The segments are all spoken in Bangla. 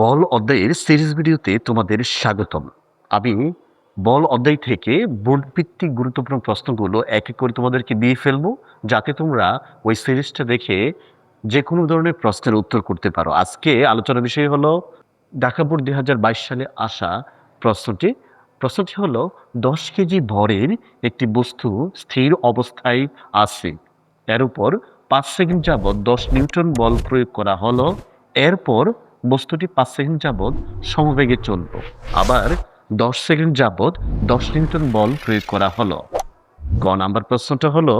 বল অধ্যায়ের সিরিজ ভিডিওতে তোমাদের স্বাগতম। আমি বল অধ্যায় থেকে বোর্ড ভিত্তিক গুরুত্বপূর্ণ প্রশ্নগুলো এক এক করে তোমাদেরকে দিয়ে ফেলবো, যাতে তোমরা ওই সিরিজটা দেখে যে কোনো ধরনের প্রশ্নের উত্তর করতে পারো। আজকে আলোচনার বিষয় হলো ঢাকা বোর্ড 2022 সালে আসা প্রশ্নটি। প্রশ্নটি হলো 10 কেজি ভরের একটি বস্তু স্থির অবস্থায় আছে, এর উপর 5 সেকেন্ড যাবৎ 10 নিউটন বল প্রয়োগ করা হলো। এরপর বস্তুটি 5 সেকেন্ড যাবৎ সমবেগে চলল। আবার 10 সেকেন্ড যাবৎ 10 নিউটন বল প্রয়োগ করা হলো। গ নাম্বার প্রশ্নটা হলো,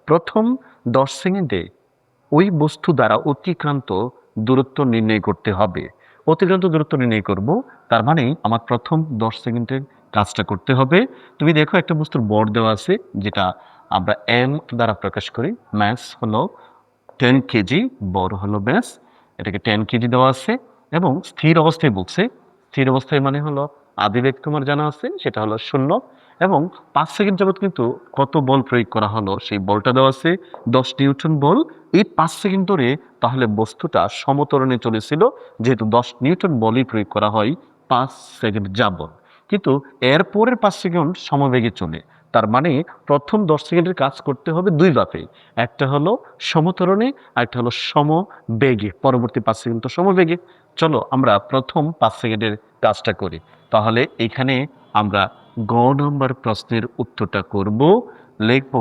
প্রথম 10 সেকেন্ডে ওই বস্তু দ্বারা অতিক্রান্ত দূরত্ব নির্ণয় করতে হবে। অতিক্রান্ত দূরত্ব নির্ণয় করব, তার মানে আমার প্রথম 10 সেকেন্ডের কাজটা করতে হবে। তুমি দেখো একটা বস্তুর ভর দেওয়া আছে, যেটা আমরা এম দ্বারা প্রকাশ করি। ম্যাস হলো 10 কেজি, বড় হলো ব্যাস, এটাকে 10 কেজি দেওয়া আছে এবং স্থির অবস্থায় বলছে। স্থির অবস্থায় মানে হলো আদিবেগ তোমার জানা আছে, সেটা হলো 0 এবং 5 সেকেন্ড যাবত কিন্তু কত বল প্রয়োগ করা হলো সেই বলটা দেওয়া আছে 10 নিউটন বল। এই 5 সেকেন্ড ধরে তাহলে বস্তুটা সমত্বরণে চলেছিল, যেহেতু 10 নিউটন বলই প্রয়োগ করা হয় 5 সেকেন্ড যাবত। কিন্তু এর পরের 5 সেকেন্ড সমবেগে চলে, তার মানে প্রথম 10 সেকেন্ডের কাজ করতে হবে দুই ভাবে। একটা হলো সমত্বরণে, আর একটা হলো সমবেগে। পরবর্তী 5 সেকেন্ড তো সমবেগে। চলো আমরা প্রথম 5 সেকেন্ডের কাজটা করি। তাহলে এখানে আমরা গ নম্বর প্রশ্নের উত্তরটা করব। লিখব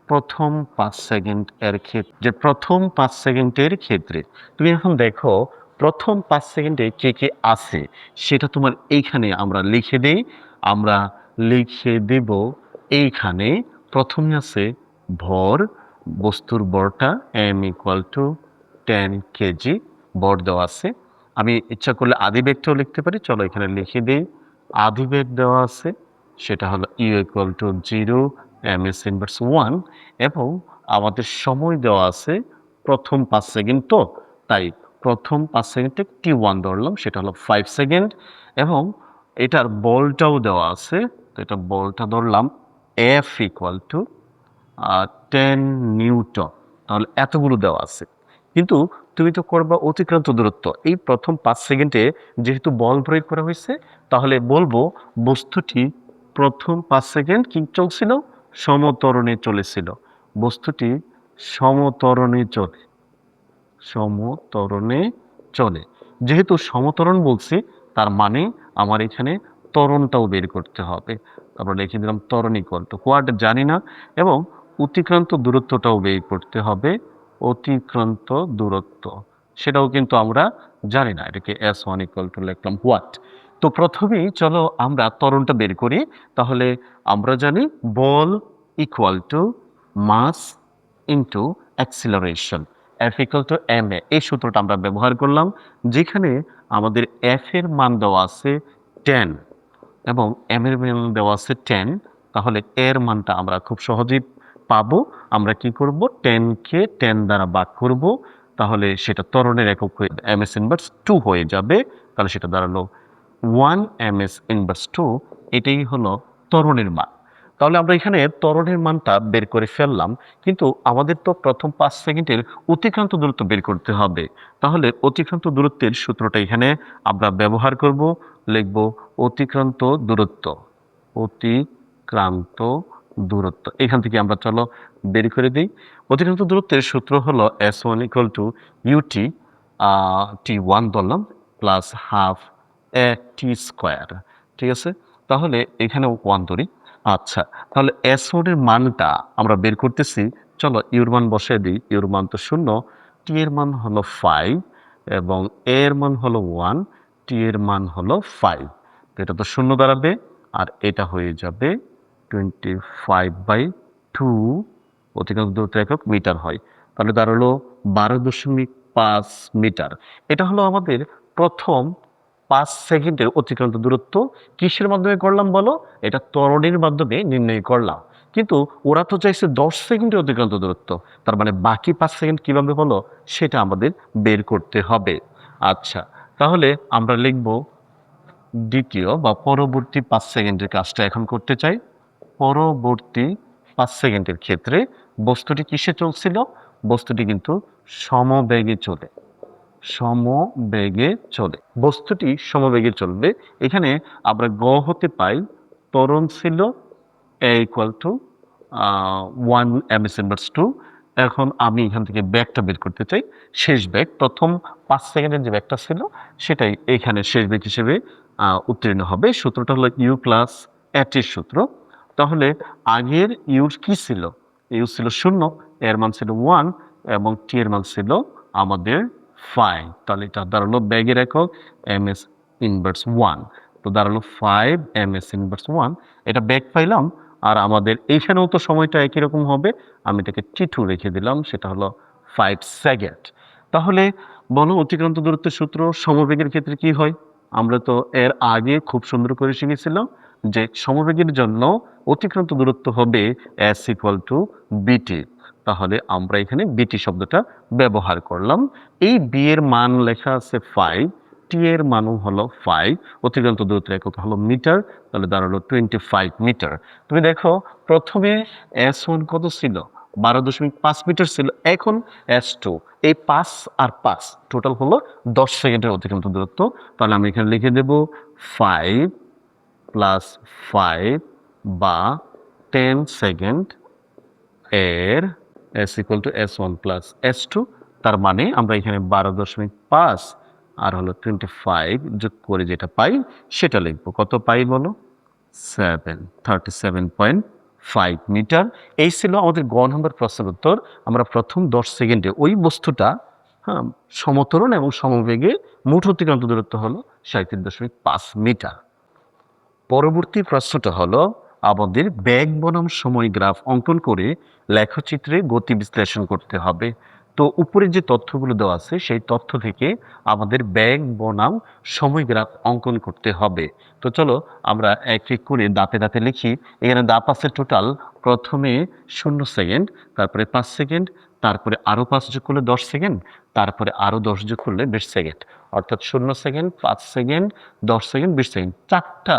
প্রথম 5 সেকেন্ড এর ক্ষেত্রে, যে প্রথম 5 সেকেন্ডের ক্ষেত্রে তুমি এখন দেখো প্রথম 5 সেকেন্ডে কে কে আছে সেটা তোমার এইখানে আমরা লিখে দেই। আমরা লিখে দেব এইখানে প্রথমে আছে ভর, বস্তুর ভরটা m = 10 কেজি, ভর দেওয়া আছে। আমি ইচ্ছা করলে আদিবেগটাও লিখতে পারি, চলো এখানে লিখে দিই। আদিবেগ দেওয়া আছে, সেটা হলো u = 0, ms ইনভার্স 1 এবং আমাদের সময় দেওয়া আছে প্রথম 5 সেকেন্ড, তো তাই প্রথম 5 সেকেন্ডে t1 ধরলাম, সেটা হলো 5 সেকেন্ড এবং এটার বলটাও দেওয়া আছে, তো এটা বলটা ধরলাম F = 10 নিউটন। তাহলে এতগুলো দেওয়া আছে, কিন্তু তুমি তো করবা অতিক্রান্ত দূরত্ব। এই প্রথম 5 সেকেন্ডে যেহেতু বল প্রয়োগ করা হয়েছে, তাহলে বলবো বস্তুটি প্রথম 5 সেকেন্ড কি চলছিল, সমত্বরণে চলেছিল। বস্তুটি সমত্বরণে চলে, সমত্বরণে চলে। যেহেতু সমত্বরণ বলছি, তার মানে আমার এখানে ত্বরণটাও বের করতে হবে। তারপর লিখে দিলাম ত্বরণ = হোয়াট জানি না, এবং অতিক্রান্ত দূরত্বটাও বের করতে হবে। অতিক্রান্ত দূরত্ব সেটাও কিন্তু আমরা জানি না, এটাকে s1 = লিখলাম হোয়াট। তো প্রথমেই চলো আমরা ত্বরণটা বের করি। তাহলে আমরা জানি বল = mass into acceleration, F = ma। এই সূত্রটা আমরা ব্যবহার করলাম, যেখানে আমাদের F এর মান দেওয়া আছে 10 এবং m এর মান দেওয়া আছে 10। তাহলে এর মানটা আমরা খুব সহজেই পাবো। আমরা কি করব, 10 কে 10 দ্বারা ভাগ করব, তাহলে সেটা ত্বরণের একক হয়ে ms ইনভার্স 2 হয়ে যাবে। তাহলে সেটা দাঁড়ালো 1 ms ইনভার্স 2। এটাই হলো ত্বরণের মান। তাহলে আমরা এখানে ত্বরণের মানটা বের করে ফেললাম, কিন্তু আমাদের তো প্রথম 5 সেকেন্ডের অতিক্রান্ত দূরত্ব বের করতে হবে। তাহলে অতিক্রান্ত দূরত্বের সূত্রটা এখানে আমরা ব্যবহার করব। লিখব অতিক্রান্ত দূরত্ব, অতিক্রান্ত দূরত্ব এখান থেকে আমরা চলো বের করে দিই। অতিক্রান্ত দূরত্বের সূত্র হলো s1 = ut, t1 ধরলাম, প্লাস হাফ t²। ঠিক আছে, তাহলে এখানে 1 ধরি। আচ্ছা, তাহলে s1 এর মানটা আমরা বের করতেছি। চলো ইউর মান বসাই দিই। ইউর মান তো 0, টি এর মান হলো 5 এবং a এর মান হলো 1, টি এর মান হলো 5। তো এটা তো 0 দাঁড়াবে, আর এটা হয়ে যাবে 25/2। অতিক্রান্ত দূরত্ব একক মিটার হয়, তাহলে দাঁড়ালো 12.5 মিটার। এটা হলো আমাদের প্রথম 5 সেকেন্ডের অতিক্রান্ত দূরত্ব। কিসের মাধ্যমে করলাম বলো? এটা ত্বরণের মাধ্যমে নির্ণয় করলাম। কিন্তু ওরা তো চাইছে 10 সেকেন্ডের অতিক্রান্ত দূরত্ব, তার মানে বাকি 5 সেকেন্ড কিভাবে হলো সেটা আমাদের বের করতে হবে। আচ্ছা, তাহলে আমরা লিখব দ্বিতীয় বা পরবর্তী 5 সেকেন্ডের কাজটা এখন করতে চাই। পরবর্তী 5 সেকেন্ডের ক্ষেত্রে বস্তুটি কিসে চলছিল? বস্তুটি কিন্তু সমবেগে চলে, সমবেগে চলে, বস্তুটি সমবেগে চলবে। এখানে আমরা গ হতে পাই ত্বরণ ছিল a ইকুয়াল টু 1 ms/2। এখন আমি এখান থেকে ব্যাগটা বের করতে চাই, শেষ ব্যাগ, প্রথম 5 সেকেন্ডের যে ব্যাগটা ছিল সেটাই এখানে শেষ ব্যাগ হিসেবে উত্তীর্ণ হবে। সূত্রটা হলো ইউ প্লাস এটির সূত্র। তাহলে আগের ইউর কি ছিল? ইউ ছিল 0, এর মান ছিল 1 এবং টি এর মান ছিল আমাদের 5। তাহলে এটা দাঁড়ালো ব্যাগের একক ms ইনভার্স 1, তো দাঁড়ালো 5 ms ইনভার্স 1। এটা ব্যাগ পাইলাম। আর আমাদের এইখানেও তো সময়টা একই রকম হবে, আমি এটাকে T2 রেখে দিলাম, সেটা হলো 5 সেকেন্ড। তাহলে বলো অতিক্রান্ত দূরত্বের সূত্র সমবেগের ক্ষেত্রে কি হয়? আমরা তো এর আগে খুব সুন্দর করে শিখেছিলাম যে সমবেগের জন্য অতিক্রান্ত দূরত্ব হবে s ইকুয়াল টু বিটি। তাহলে আমরা এখানে বিটি শব্দটা ব্যবহার করলাম। এই বি এর মান লেখা আছে 5, টি এর মানও হলো 5, অতিক্রান্ত দূরত্বের একক হলো মিটার, তাহলে দাঁড়ালো 25 মিটার। তুমি দেখো প্রথমে S1 কত ছিল? 12.5 মিটার ছিল, এখন S2, এই 5 আর 5 টোটাল হলো 10 সেকেন্ডের অতিক্রান্ত দূরত্ব। তাহলে আমি এখানে লিখে দেব 5 প্লাস 5 বা 10 সেকেন্ড এর S equal to S1 plus S2। তার মানে আমরা এখানে 12.5 আর হলো 25 যোগ করে যেটা পাই সেটা লিখবো। কত পাই বলো? 37.5 মিটার। এই ছিল আমাদের গ নম্বর প্রশ্নের উত্তর। আমরা প্রথম 10 সেকেন্ডে ওই বস্তুটা সমতরণ এবং সমবেগে মোট অতিক্রান্ত দূরত্ব হলো 37.5 মিটার। পরবর্তী প্রশ্নটা হলো আমাদের বেগ বনাম সময় গ্রাফ অঙ্কন করে লেখচিত্রে গতি বিশ্লেষণ করতে হবে। তো উপরে যে তথ্যগুলো দেওয়া আছে সেই তথ্য থেকে আমাদের বেগ বনাম সময় গ্রাফ অঙ্কন করতে হবে। তো চলো আমরা এক এক করে দাপে দাপে লিখি। এখানে দাপ আছে টোটাল, প্রথমে 0 সেকেন্ড, তারপরে 5 সেকেন্ড, তারপরে আরও 5 যোগ করলে 10 সেকেন্ড, তারপরে আরও 10 যোগ করলে 20 সেকেন্ড, অর্থাৎ 0 সেকেন্ড, 5 সেকেন্ড, 10 সেকেন্ড, 20 সেকেন্ড, 4টা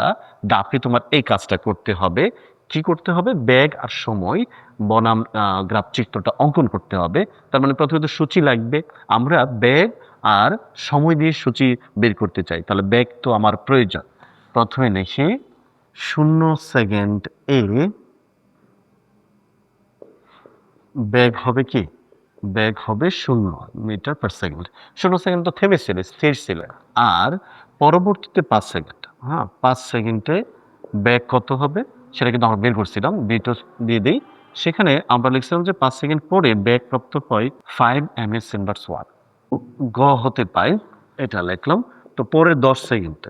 ধাপে তোমার এই কাজটা করতে হবে। কি করতে হবে? বেগ আর সময় বনাম গ্রাফ চিত্রটা অঙ্কন করতে হবে। তার মানে প্রথমে তো সূচি লাগবে, আমরা বেগ আর সময় দিয়ে সূচি বের করতে চাই, তাহলে বেগ তো আমার প্রয়োজন। প্রথমে লিখি 0 সেকেন্ড এ বেগ হবে কি? বেগ হবে 0 মিটার পার সেকেন্ড। 0 সেকেন্ড তো থেমেছিল, স্থির ছিল। আর পরবর্তীতে 5 সেকেন্ড, 5 সেকেন্ডে বেগ কত হবে সেটা কিন্তু আমরা বের করছিলাম, বিটা দিয়ে দিই। সেখানে আমরা লিখছিলাম যে 5 সেকেন্ড পরে বেগ প্রাপ্ত হয় 5 ms ইনভার্স 1। গ হতে পাই, এটা লিখলাম। তো পরে 10 সেকেন্ডে,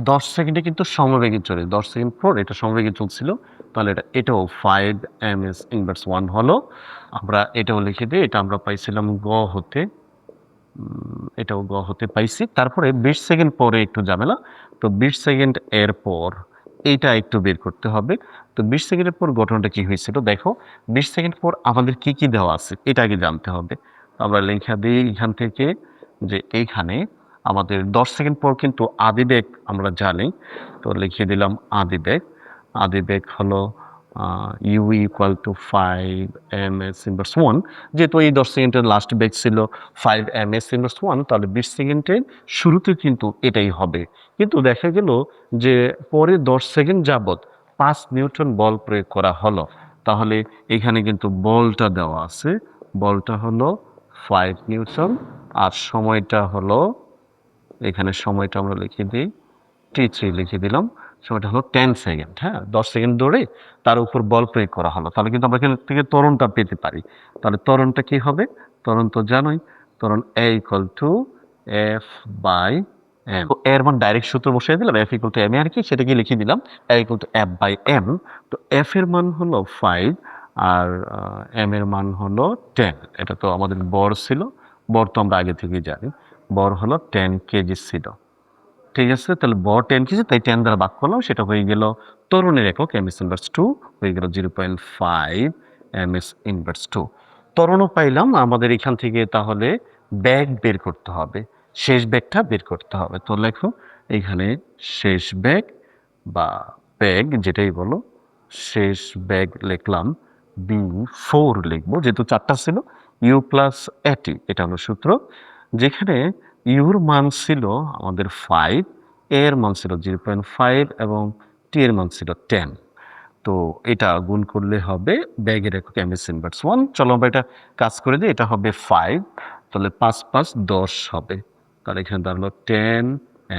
10 সেকেন্ডে কিন্তু সমবেগে চলে, 10 সেকেন্ড পর এটা সমবেগে চলছিল, তাহলে এটাও 5 ms ইনভার্স 1 হলো। আমরা এটাও লিখে দিই, এটা আমরা পাইছিলাম গ হতে, এটাও গ হতে পাইছি। তারপরে 20 সেকেন্ড পরে একটু ঝামেলা, তো 20 সেকেন্ড এর পর এইটা একটু বের করতে হবে। তো 20 সেকেন্ডের পর ঘটনাটা কি হয়েছিল দেখো, 20 সেকেন্ড পর আমাদের কি কি দেওয়া আছে এটা আগে জানতে হবে। আমরা লেখা দিই এখান থেকে যে এইখানে আমাদের 10 সেকেন্ড পর কিন্তু আদি বেগ আমরা জানি, তো লিখিয়ে দিলাম আদি বেগ। আদি বেগ হলো U equal to 5 ms inverse 1। যেহেতু এই 10 সেকেন্ডের লাস্ট বেগ ছিল 5 ms ইনভার্স 1, তাহলে 20 সেকেন্ডের শুরুতে কিন্তু এটাই হবে। কিন্তু দেখা গেল যে পরে 10 সেকেন্ড যাবত 5 নিউটন বল প্রয়োগ করা হলো, তাহলে এখানে কিন্তু বলটা দেওয়া আছে, বলটা হলো 5 নিউটন, আর সময়টা হলো, এখানে সময়টা আমরা লিখে দিই T3 লিখে দিলাম, সময়টা হলো 10 সেকেন্ড। 10 সেকেন্ড ধরে তার উপর বল প্রয়োগ করা হলো, তাহলে কিন্তু আমরা এখান থেকে ত্বরণটা পেতে পারি। তাহলে ত্বরণটা কি হবে? ত্বরণ তো জানোই, ত্বরণ A equal to F by M। এর মান ডাইরেক্ট সূত্র বসিয়ে দিলাম, F ইকুয়াল টু M আর কি, সেটাকে লিখে দিলাম A equal to F by M। তো F এর মান হলো 5 আর M এর মান হলো 10। এটা তো আমাদের বর ছিল, বর তো আমরা আগে থেকেই জানি, বর হলো 10 কেজি ছিল। ঠিক আছে, তাহলে বর 10 কেজি, তাই 10 দ্বারা ভাগ করলাম, সেটা হয়ে গেল ত্বরণের একক ms ইনভার্স 2, হয়ে গেল 0.5 ms ইনভার্স 2। ত্বরণও পাইলাম। আমাদের এখান থেকে তাহলে ব্যাগ বের করতে হবে, শেষ ব্যাগটা বের করতে হবে। তো লেখো এখানে শেষ ব্যাগ বা ব্যাগ যেটাই বলো, শেষ ব্যাগ লিখলাম B4 লিখবো, যেহেতু 4টা ছিল, ইউ প্লাস এটি, এটা হলো সূত্র। যেখানে ইউর মান ছিল আমাদের 5, এর মান ছিল 0.5 এবং টি এর মান ছিল 10। তো এটা গুণ করলে হবে ব্যাগের একক এমএস ইনভার্স 1। চলো আমরা এটা কাজ করে দিই। এটা হবে 5, তাহলে 5 5 10 হবে। তাহলে এখানে দাঁড়ালো 10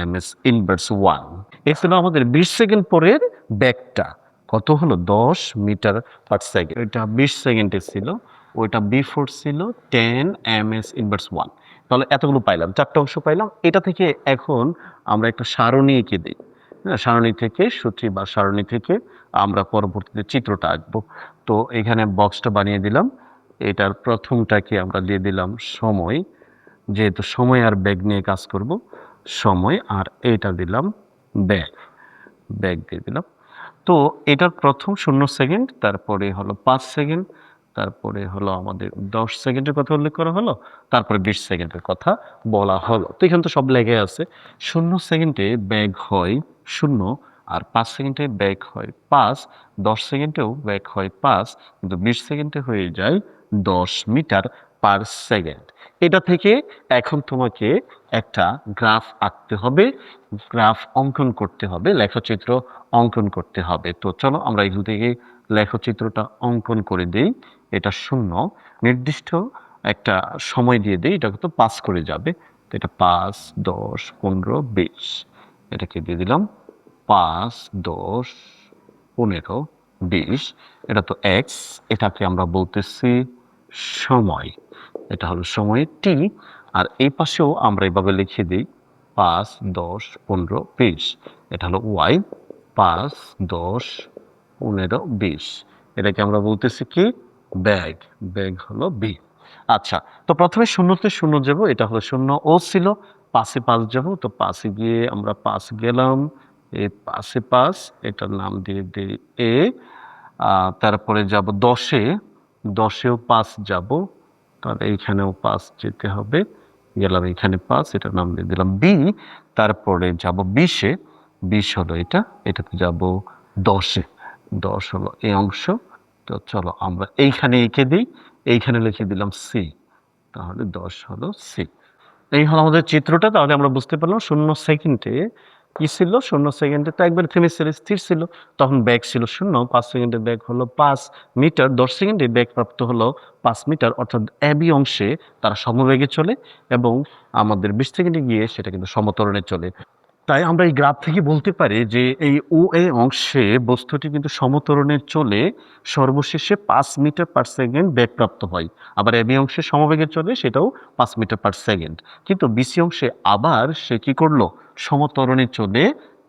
এমএস ইনভার্স 1। এই ছিল আমাদের 20 সেকেন্ড পরের ব্যাগটা। কত হলো? 10 মিটার পার সেকেন্ড। এটা 20 সেকেন্ডে ছিল, ওইটা বিফোর ছিল 10 এমএস ইনভার্স 1। তাহলে এতগুলো পাইলাম, 4টা অংশ পাইলাম। এটা থেকে এখন আমরা একটা সারণী এঁকে দিই। হ্যাঁ, সারণী থেকে সূত্রী বা সারণী থেকে আমরা পরবর্তীতে চিত্রটা আঁকবো। তো এখানে বক্সটা বানিয়ে দিলাম। এটার প্রথমটাকে আমরা দিয়ে দিলাম সময়, যেহেতু সময় আর ব্যাগ নিয়ে কাজ করব, সময়। আর এটা দিলাম ব্যাগ, ব্যাগ দিয়ে দিলাম। তো এটার প্রথম 0 সেকেন্ড, তারপরে হলো 5 সেকেন্ড, তারপরে হলো আমাদের 10 সেকেন্ডের কথা উল্লেখ করা হলো, তারপরে 20 সেকেন্ডের কথা বলা হলো। তো এখানে তো সব লেগে আছে। 0 সেকেন্ডে ব্যাগ হয় 0, আর 5 সেকেন্ডে ব্যাগ হয় 5, 10 সেকেন্ডেও ব্যাগ হয় 5, কিন্তু 20 সেকেন্ডে হয়ে যায় 10 মিটার পার সেকেন্ড। এটা থেকে এখন তোমাকে একটা গ্রাফ আঁকতে হবে, গ্রাফ অঙ্কন করতে হবে, লেখচিত্র অঙ্কন করতে হবে। তো চলো আমরা এগুলো থেকে লেখচিত্রটা অঙ্কন করে দিই। এটা 0, নির্দিষ্ট একটা সময় দিয়ে দিই, এটা তো পাস করে যাবে। তো এটা 5 10 15 20, এটাকে দিয়ে দিলাম 5 10 15 20। এটা তো এক্স, এটাকে আমরা বলতেছি সময়, এটা হলো সময় টি। আর এই পাশেও আমরা এভাবে লিখে দিই 5 10 15 20, এটা হলো ওয়াই, 5 10 15 20। এটাকে আমরা বলতেছি কি? ব্যাগ, ব্যাগ হলো বি। আচ্ছা, তো প্রথমে শূন্যতে 0 যাব, এটা হলো 0, ও ছিল। 5-এ 5 যাব, তো 5-এ গিয়ে আমরা 5 গেলাম, এই 5-এ 5, এটার নাম দিয়ে দিই এ। তারপরে যাব 10-এ, 10-এও 5 যাব, তাহলে এইখানেও 5 যেতে হবে, গেলাম এইখানে 5, এটার নাম দিয়ে দিলাম বি। তারপরে যাব 20-এ, 20 হলো এটা, এটাতে যাব 10-এ, 10 হলো এই অংশ। তো চলো আমরা এইখানে এঁকে দিই, এইখানে লিখে দিলাম সি, তাহলে 10 হলো সি। এই হলো আমাদের চিত্রটা। তাহলে আমরা বুঝতে পারলাম 0 সেকেন্ডে কি ছিল? 0 সেকেন্ডে তো একবার থেমে স্থির ছিল, তখন ব্যাগ ছিল 0। 5 সেকেন্ডে ব্যাগ হলো 5 মিটার, 10 সেকেন্ডে ব্যাগ প্রাপ্ত হলো 5 মিটার, অর্থাৎ এবি অংশে তারা সমবেগে চলে, এবং আমাদের 20 সেকেন্ডে গিয়ে সেটা কিন্তু সমত্বরণে চলে। তাই আমরা এই গ্রাফ থেকে বলতে পারি যে এই ও এ অংশে বস্তুটি কিন্তু সমত্বরণে চলে সর্বশেষে 5 মিটার পার সেকেন্ড বেগপ্রাপ্ত হয়। আবার এবি অংশে সমবেগে চলে, সেটাও 5 মিটার পার সেকেন্ড। কিন্তু বিসি অংশে আবার সে কি করলো? সমত্বরণে চলে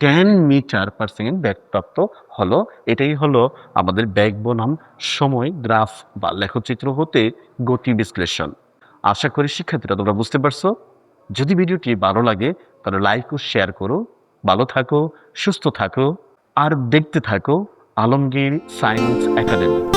10 মিটার পার সেকেন্ড বেগপ্রাপ্ত হলো। এটাই হলো আমাদের বেগ বনাম সময় গ্রাফ বা লেখচিত্র হতে গতি বিশ্লেষণ। আশা করি শিক্ষার্থীরা তোমরা বুঝতে পারছো। যদি ভিডিওটি ভালো লাগে তাহলে লাইক ও শেয়ার করো। ভালো থাকো, সুস্থ থাকো, আর দেখতে থাকো আলমগীর সায়েন্স একাডেমি।